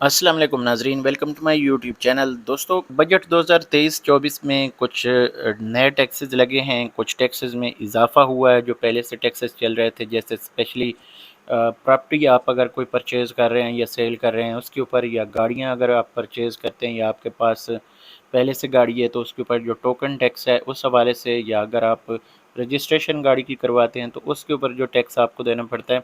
अस्सलाम वालेकुम नाजरीन, welcome to my YouTube channel. दोस्तों, बजट 2023-24 में कुछ नए टैक्सेस लगे हैं, कुछ टैक्सेस में इजाफा हुआ है जो पहले से टैक्सेस चल रहे थे। जैसे स्पेशली प्रॉपर्टी आप अगर कोई परचेज़ कर रहे हैं या सेल कर रहे हैं उसके ऊपर, या गाड़ियां अगर आप परचेज़ करते हैं या आपके पास पहले से गाड़ी है तो उसके ऊपर जो टोकन टैक्स है उस हवाले से, या अगर आप रजिस्ट्रेशन गाड़ी की करवाते हैं तो उसके ऊपर जो टैक्स आपको देना पड़ता है,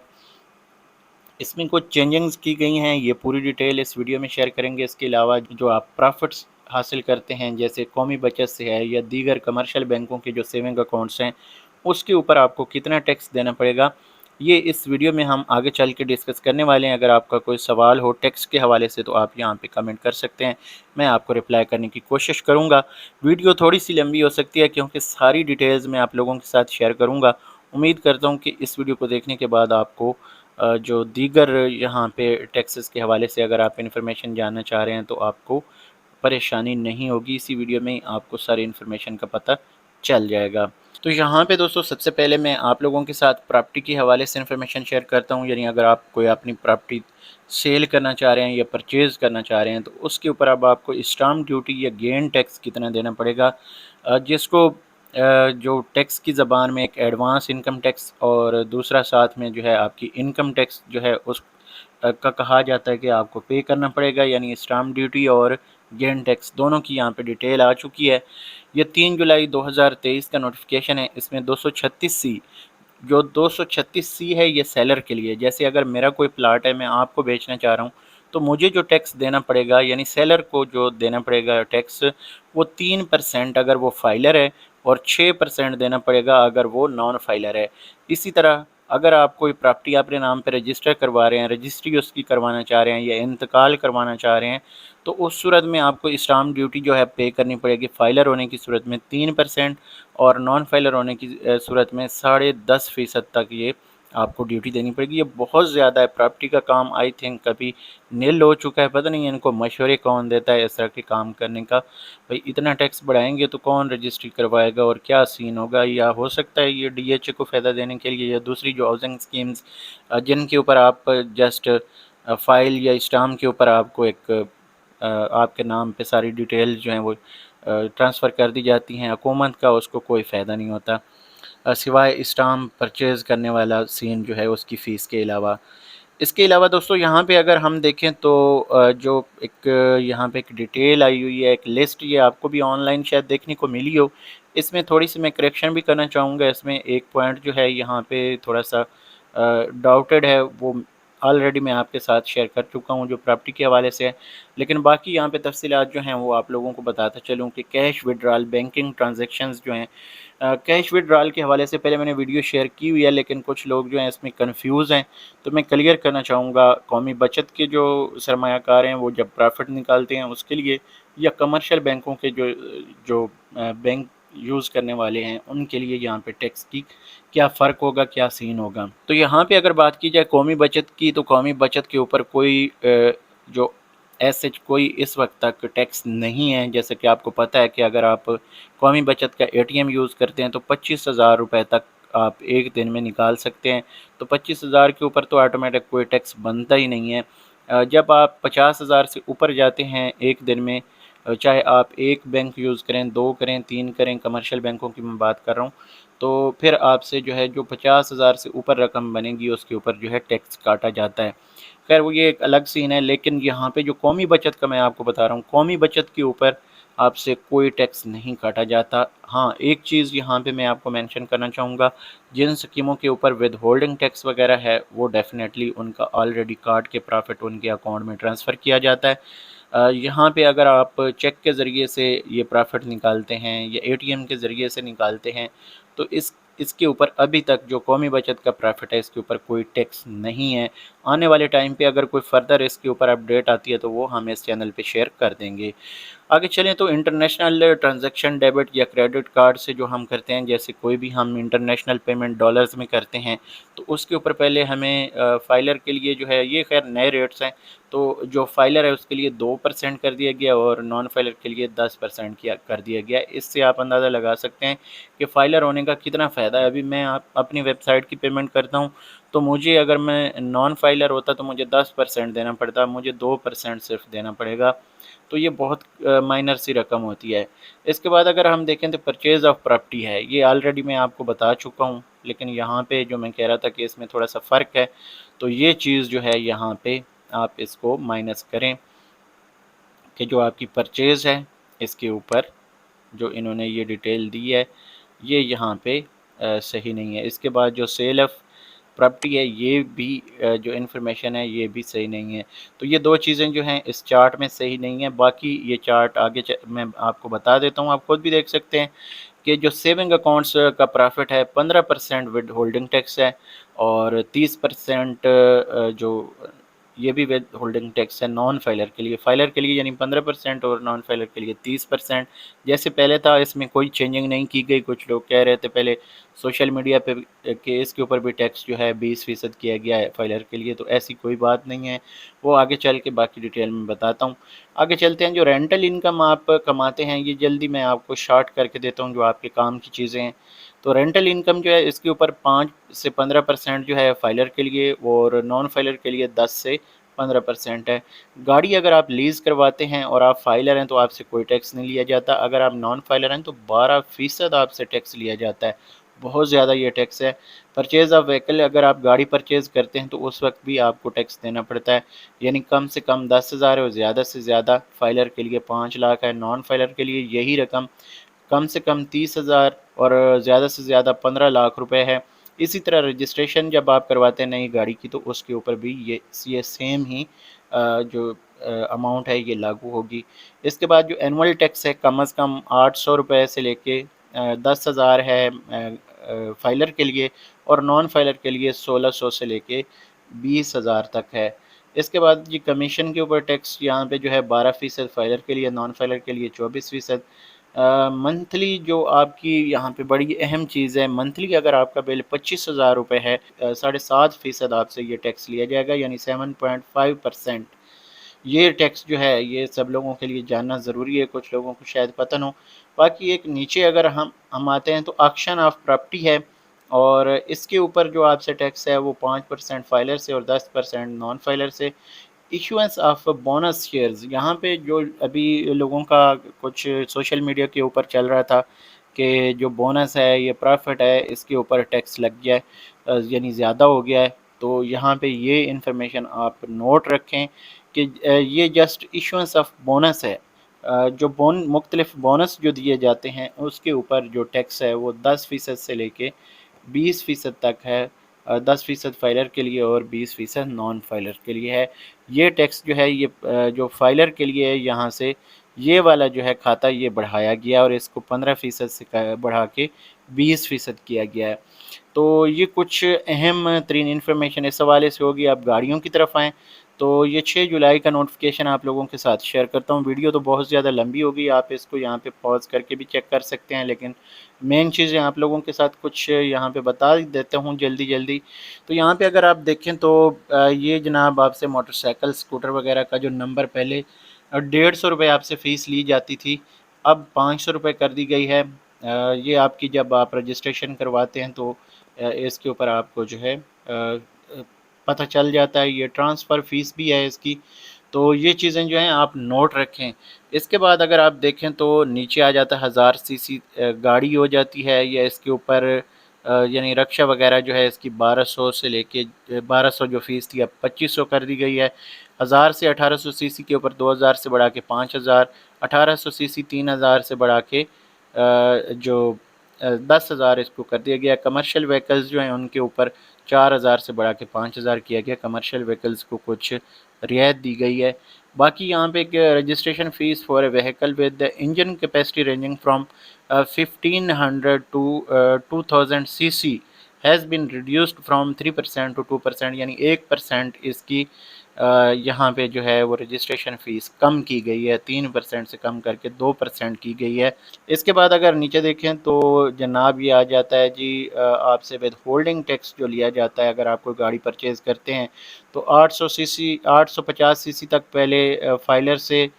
इसमें कुछ चेंजिंग्स की गई हैं। ये पूरी डिटेल इस वीडियो में शेयर करेंगे। इसके अलावा जो आप प्रॉफिट्स हासिल करते हैं जैसे कौमी बचत से है या दीगर कमर्शियल बैंकों के जो सेविंग अकाउंट्स हैं उसके ऊपर आपको कितना टैक्स देना पड़ेगा, ये इस वीडियो में हम आगे चल के डिस्कस करने वाले हैं। अगर आपका कोई सवाल हो टैक्स के हवाले से तो आप यहाँ पे कमेंट कर सकते हैं, मैं आपको रिप्लाई करने की कोशिश करूँगा। वीडियो थोड़ी सी लंबी हो सकती है क्योंकि सारी डिटेल्स मैं आप लोगों के साथ शेयर करूँगा। उम्मीद करता हूँ कि इस वीडियो को देखने के बाद आपको जो दीगर यहाँ पे टैक्सेस के हवाले से अगर आप इन्फॉर्मेशन जानना चाह रहे हैं तो आपको परेशानी नहीं होगी। इसी वीडियो में आपको सारी इन्फॉर्मेशन का पता चल जाएगा। तो यहाँ पे दोस्तों, सबसे पहले मैं आप लोगों के साथ प्रॉपर्टी के हवाले से इन्फॉर्मेशन शेयर करता हूँ। यानी अगर आप कोई अपनी प्रॉपर्टी सेल करना चाह रहे हैं या परचेज़ करना चाह रहे हैं तो उसके ऊपर अब आपको स्टाम्प ड्यूटी या गेन टैक्स कितना देना पड़ेगा, जिसको जो टैक्स की ज़बान में एक एडवांस इनकम टैक्स और दूसरा साथ में जो है आपकी इनकम टैक्स जो है उस का कहा जाता है कि आपको पे करना पड़ेगा। यानी स्टाम्प ड्यूटी और गेन टैक्स दोनों की यहाँ पे डिटेल आ चुकी है। ये 3 जुलाई 2023 का नोटिफिकेशन है। इसमें 236 सी, जो 236 सी है ये सेलर के लिए। जैसे अगर मेरा कोई प्लाट है, मैं आपको बेचना चाह रहा हूँ, तो मुझे जो टैक्स देना पड़ेगा यानी सेलर को जो देना पड़ेगा टैक्स, वो 3% अगर वो फाइलर है और 6% देना पड़ेगा अगर वो नॉन फाइलर है। इसी तरह अगर आप कोई प्रॉपर्टी अपने नाम पर रजिस्टर करवा रहे हैं, रजिस्ट्री उसकी करवाना चाह रहे हैं या इंतकाल करवाना चाह रहे हैं, तो उस सूरत में आपको स्टाम्प ड्यूटी जो है पे करनी पड़ेगी। फाइलर होने की सूरत में 3% और नॉन फाइलर होने की सूरत में 10.5% तक ये आपको ड्यूटी देनी पड़ेगी। ये बहुत ज़्यादा है। प्रॉपर्टी का काम आई थिंक कभी नील हो चुका है। पता नहीं इनको मशवरे कौन देता है इस तरह के काम करने का। भाई इतना टैक्स बढ़ाएंगे तो कौन रजिस्ट्री करवाएगा और क्या सीन होगा। या हो सकता है ये डीएचए को फ़ायदा देने के लिए, या दूसरी जो हाउसिंग स्कीम्स जिनके ऊपर आप जस्ट फाइल या स्टाम्प के ऊपर आपको एक आपके नाम पे सारी डिटेल जो हैं वो ट्रांसफ़र कर दी जाती हैं, हुकूमत का उसको कोई फ़ायदा नहीं होता सिवाय स्टाम्प परचेज़ करने वाला सीन जो है उसकी फ़ीस के अलावा। इसके अलावा दोस्तों, यहाँ पे अगर हम देखें तो जो एक यहाँ पे एक डिटेल आई हुई है, एक लिस्ट, ये आपको भी ऑनलाइन शायद देखने को मिली हो। इसमें थोड़ी सी मैं करेक्शन भी करना चाहूँगा। इसमें एक पॉइंट जो है यहाँ पे थोड़ा सा डाउटेड है, वो ऑलरेडी मैं आपके साथ शेयर कर चुका हूँ जो प्रॉपर्टी के हवाले से है। लेकिन बाकी यहाँ पे तफसीलात जो हैं वो आप लोगों को बताता चलूँ कि कैश विड्रॉल बैंकिंग ट्रांजेक्शन्स जो हैं, कैश विड्रॉल के हवाले से पहले मैंने वीडियो शेयर की हुई है, लेकिन कुछ लोग जो हैं इसमें कंफ्यूज हैं, तो मैं क्लियर करना चाहूँगा। कौमी बचत के जो सरमायाकार हैं वो जब प्रॉफिट निकालते हैं उसके लिए, या कमर्शियल बैंकों के जो जो बैंक यूज़ करने वाले हैं उनके लिए यहाँ पे टैक्स की क्या फ़र्क होगा, क्या सीन होगा। तो यहाँ पे अगर बात की जाए कौमी बचत की, तो कौमी बचत के ऊपर कोई जो ऐसे कोई इस वक्त तक टैक्स नहीं है। जैसे कि आपको पता है कि अगर आप कौमी बचत का एटीएम यूज़ करते हैं तो 25,000 रुपये तक आप एक दिन में निकाल सकते हैं। तो 25,000 के ऊपर तो ऑटोमेटिक कोई टैक्स बनता ही नहीं है। जब आप 50,000 से ऊपर जाते हैं एक दिन में, चाहे आप एक बैंक यूज़ करें, 2 करें, 3 करें, कमर्शियल बैंकों की मैं बात कर रहा हूँ, तो फिर आपसे जो है जो 50,000 से ऊपर रकम बनेगी उसके ऊपर जो है टैक्स काटा जाता है। खैर वो ये एक अलग सीन है। लेकिन यहाँ पे जो कौमी बचत का मैं आपको बता रहा हूँ, कौमी बचत के ऊपर आपसे कोई टैक्स नहीं काटा जाता। हाँ, एक चीज़ यहाँ पे मैं आपको मेंशन करना चाहूँगा, जिन स्कीमों के ऊपर विद होल्डिंग टैक्स वगैरह है वो डेफ़िनेटली उनका ऑलरेडी काट के प्रॉफिट उनके अकाउंट में ट्रांसफ़र किया जाता है। यहाँ पे अगर आप चेक के ज़रिए से ये प्रॉफिट निकालते हैं या एटीएम के ज़रिए से निकालते हैं, तो इसके ऊपर अभी तक जो कौमी बचत का प्रॉफिट है इसके ऊपर कोई टैक्स नहीं है। आने वाले टाइम पे अगर कोई फ़र्दर इसके ऊपर अपडेट आती है तो वो हम इस चैनल पे शेयर कर देंगे। आगे चलें तो इंटरनेशनल ट्रांजैक्शन डेबिट या क्रेडिट कार्ड से जो हम करते हैं, जैसे कोई भी हम इंटरनेशनल पेमेंट डॉलर्स में करते हैं, तो उसके ऊपर पहले हमें फाइलर के लिए जो है, ये खैर नए रेट्स हैं, तो जो फाइलर है उसके लिए 2% कर दिया गया और नॉन फाइलर के लिए 10% किया कर दिया गया। इससे आप अंदाज़ा लगा सकते हैं कि फाइलर होने का कितना फ़ायदा है। अभी मैं आप अपनी वेबसाइट की पेमेंट करता हूँ तो मुझे अगर मैं नॉन फाइलर होता तो मुझे 10% देना पड़ता, मुझे 2% सिर्फ देना पड़ेगा। तो ये बहुत माइनर सी रकम होती है। इसके बाद अगर हम देखें तो परचेज़ ऑफ प्रॉपर्टी है, ये ऑलरेडी मैं आपको बता चुका हूँ, लेकिन यहाँ पे जो मैं कह रहा था कि इसमें थोड़ा सा फ़र्क है, तो ये चीज़ जो है यहाँ पे आप इसको माइनस करें कि जो आपकी परचेज़ है इसके ऊपर जो इन्होंने ये डिटेल दी है ये यहाँ पे सही नहीं है। इसके बाद जो सेल ऑफ प्रॉपर्टी है ये भी जो इन्फॉर्मेशन है ये भी सही नहीं है। तो ये दो चीज़ें जो हैं इस चार्ट में सही नहीं है। बाकी ये चार्ट आगे मैं आपको बता देता हूँ, आप खुद भी देख सकते हैं कि जो सेविंग अकाउंट्स का प्रॉफिट है 15% विद होल्डिंग टैक्स है और 30% जो ये भी विद होल्डिंग टैक्स है नॉन फाइलर के लिए। फाइलर के लिए यानी 15% और नॉन फाइलर के लिए 30%। जैसे पहले था इसमें कोई चेंजिंग नहीं की गई। कुछ लोग कह रहे थे पहले सोशल मीडिया पे कि इसके ऊपर भी टैक्स जो है 20% किया गया है फाइलर के लिए, तो ऐसी कोई बात नहीं है। वो आगे चल के बाकी डिटेल में बताता हूँ। आगे चलते हैं। जो रेंटल इनकम आप कमाते हैं ये जल्दी मैं आपको शार्ट करके देता हूँ जो आपके काम की चीज़ें हैं। तो रेंटल इनकम जो है इसके ऊपर 5 से 15% जो है फाइलर के लिए और नॉन फाइलर के लिए 10 से 15% है। गाड़ी अगर आप लीज़ करवाते हैं और आप फाइलर हैं तो आपसे कोई टैक्स नहीं लिया जाता। अगर आप नॉन फाइलर हैं तो 12% आपसे टैक्स लिया जाता है। बहुत ज़्यादा ये टैक्स है। परचेज़ ऑफ व्हीकल अगर आप गाड़ी परचेज़ करते हैं तो उस वक्त भी आपको टैक्स देना पड़ता है। यानी कम से कम 10,000 है और ज़्यादा से ज़्यादा फाइलर के लिए 5 लाख है। नॉन फाइलर के लिए यही रकम कम से कम 30,000 और ज़्यादा से ज़्यादा 15 लाख रुपए है। इसी तरह रजिस्ट्रेशन जब आप करवाते हैं नई गाड़ी की तो उसके ऊपर भी ये सेम ही जो अमाउंट है ये लागू होगी। इसके बाद जो एनुअल टैक्स है कम से कम 800 रुपये से लेके 10,000 है फाइलर के लिए और नॉन फाइलर के लिए 1600 से लेके 20,000 तक है। इसके बाद ये कमीशन के ऊपर टैक्स यहाँ पे जो है 12% फाइलर के लिए, नॉन फाइलर के लिए 24%। मंथली जो आपकी यहाँ पे बड़ी अहम चीज़ है, मंथली अगर आपका बिल 25,000 रुपये है 7.5% आपसे ये टैक्स लिया जाएगा यानी 7.5%। ये टैक्स जो है ये सब लोगों के लिए जानना ज़रूरी है, कुछ लोगों को शायद पता ना हो। बाकी एक नीचे अगर हम आते हैं तो ऑक्शन ऑफ प्रॉपर्टी है और इसके ऊपर जो आपसे टैक्स है वो 5% फाइलर से और 10% नॉन फाइलर से। इशुएंस ऑफ बोनस शेयर्स, यहाँ पे जो अभी लोगों का कुछ सोशल मीडिया के ऊपर चल रहा था कि जो बोनस है ये प्रॉफिट है इसके ऊपर टैक्स लग गया है, यानी ज़्यादा हो गया है। तो यहाँ पे ये इंफॉर्मेशन आप नोट रखें कि ये जस्ट इशुएंस ऑफ बोनस है। जो मुख्तलिफ बोनस जो दिए जाते हैं उसके ऊपर जो टैक्स है वो 10% से लेके 20% तक है। 10% फाइलर के लिए और 20% नॉन फाइलर के लिए है। ये टैक्स जो है ये जो फाइलर के लिए है यहाँ से ये वाला जो है खाता ये बढ़ाया गया और इसको 15% से बढ़ा के 20% किया गया है। तो ये कुछ अहम तरीन इन्फॉर्मेशन इस हवाले से होगी। आप गाड़ियों की तरफ आएँ तो ये 6 जुलाई का नोटिफिकेशन आप लोगों के साथ शेयर करता हूँ। वीडियो तो बहुत ज़्यादा लंबी होगी, आप इसको यहाँ पे पॉज़ करके भी चेक कर सकते हैं, लेकिन मेन चीज़ें आप लोगों के साथ कुछ यहाँ पे बता देता हूँ जल्दी-जल्दी। तो यहाँ पे अगर आप देखें तो ये जनाब आपसे मोटरसाइकिल, स्कूटर वगैरह का जो नंबर पहले 150 रुपये आपसे फ़ीस ली जाती थी, अब 500 रुपये कर दी गई है। ये आपकी जब आप रजिस्ट्रेशन करवाते हैं तो इसके ऊपर आपको जो है पता चल जाता है। ये ट्रांसफ़र फ़ीस भी है इसकी। तो ये चीज़ें जो हैं आप नोट रखें। इसके बाद अगर आप देखें तो नीचे आ जाता है 1000 सीसी गाड़ी हो जाती है या इसके ऊपर यानी रक्षा वगैरह जो है इसकी 1200 से लेके 1200 जो फ़ीस थी अब 2500 कर दी गई है। 1000 से 1800 सीसी के ऊपर 2000 से बढ़ा के 5000, 1800 सीसी 3000 से बढ़ा के जो 10,000 इसको कर दिया गया। कमर्शियल व्हीकल्स जो हैं उनके ऊपर 4,000 से बढ़ा के 5,000 किया गया। कमर्शियल व्हीकल्स को कुछ रियायत दी गई है। बाकी यहाँ पे एक registration fees for a vehicle with engine capacity ranging from 1500 to 2000 CC has been reduced from 3% to 2%, यानी 1% इसकी यहाँ पे जो है वो रजिस्ट्रेशन फ़ीस कम की गई है। 3% से कम करके 2% की गई है। इसके बाद अगर नीचे देखें तो जनाब ये आ जाता है जी आपसे विद होल्डिंग टैक्स जो लिया जाता है अगर आप कोई गाड़ी परचेज़ करते हैं तो 800 सीसी 850 सीसी तक पहले फाइलर से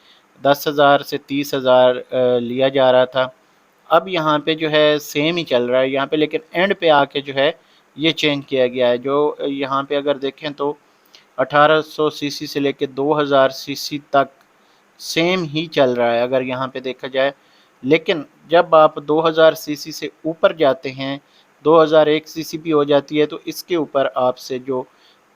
10,000 से 30,000 लिया जा रहा था। अब यहाँ पे जो है सेम ही चल रहा है यहाँ पे, लेकिन एंड पे आके जो है ये चेंज किया गया है। जो यहाँ पे अगर देखें तो 1800 सीसी से लेके 2000 सीसी तक सेम ही चल रहा है अगर यहाँ पे देखा जाए। लेकिन जब आप 2000 सीसी से ऊपर जाते हैं, 2001 सीसी भी हो जाती है, तो इसके ऊपर आपसे जो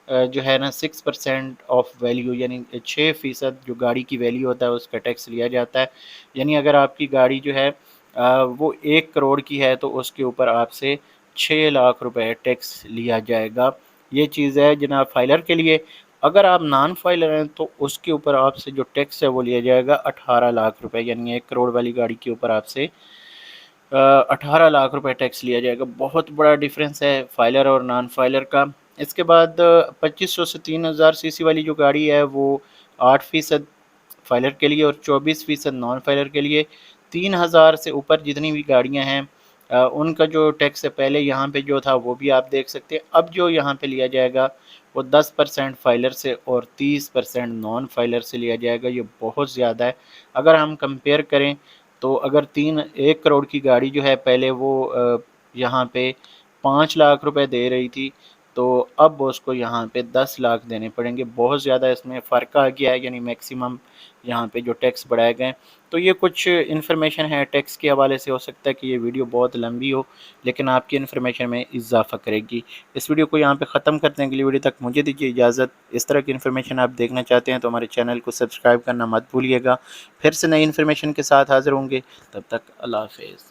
है ना 6% ऑफ वैल्यू यानी 6% जो गाड़ी की वैल्यू होता है उसका टैक्स लिया जाता है। यानी अगर आपकी गाड़ी जो है वो 1 करोड़ की है तो उसके ऊपर आपसे 6 लाख रुपए टैक्स लिया जाएगा। ये चीज़ है जनाब फाइलर के लिए। अगर आप नॉन फाइलर हैं तो उसके ऊपर आपसे जो टैक्स है वो लिया जाएगा 18 लाख रुपए, यानी 1 करोड़ वाली गाड़ी के ऊपर आपसे 18 लाख रुपए टैक्स लिया जाएगा। बहुत बड़ा डिफरेंस है फाइलर और नॉन फाइलर का। इसके बाद 2500 से 3000 सीसी वाली जो गाड़ी है वो 8% फाइलर के लिए और 24% नॉन फाइलर के लिए। 3000 से ऊपर जितनी भी गाड़ियां हैं उनका जो टैक्स है पहले यहाँ पे जो था वो भी आप देख सकते हैं। अब जो यहाँ पे लिया जाएगा वो 10% फाइलर से और 30% नॉन फाइलर से लिया जाएगा। ये बहुत ज़्यादा है। अगर हम कंपेयर करें तो अगर 1 करोड़ की गाड़ी जो है पहले वो यहाँ पे 5 लाख रुपए दे रही थी, तो अब उसको यहाँ पे 10 लाख देने पड़ेंगे। बहुत ज़्यादा इसमें फ़र्क आ गया है, यानी मैक्सिमम यहाँ पे जो टैक्स बढ़ाए गए। तो ये कुछ इन्फॉर्मेशन है टैक्स के हवाले से। हो सकता है कि ये वीडियो बहुत लंबी हो लेकिन आपकी इन्फॉर्मेशन में इजाफा करेगी। इस वीडियो को यहाँ पे ख़त्म करने के लिए वीडियो तक मुझे दीजिए इजाज़त। इस तरह की इन्फॉर्मेशन आप देखना चाहते हैं तो हमारे चैनल को सब्सक्राइब करना मत भूलिएगा। फिर से नई इन्फॉर्मेशन के साथ हाज़िर होंगे, तब तक अल्लाह हाफ़िज़।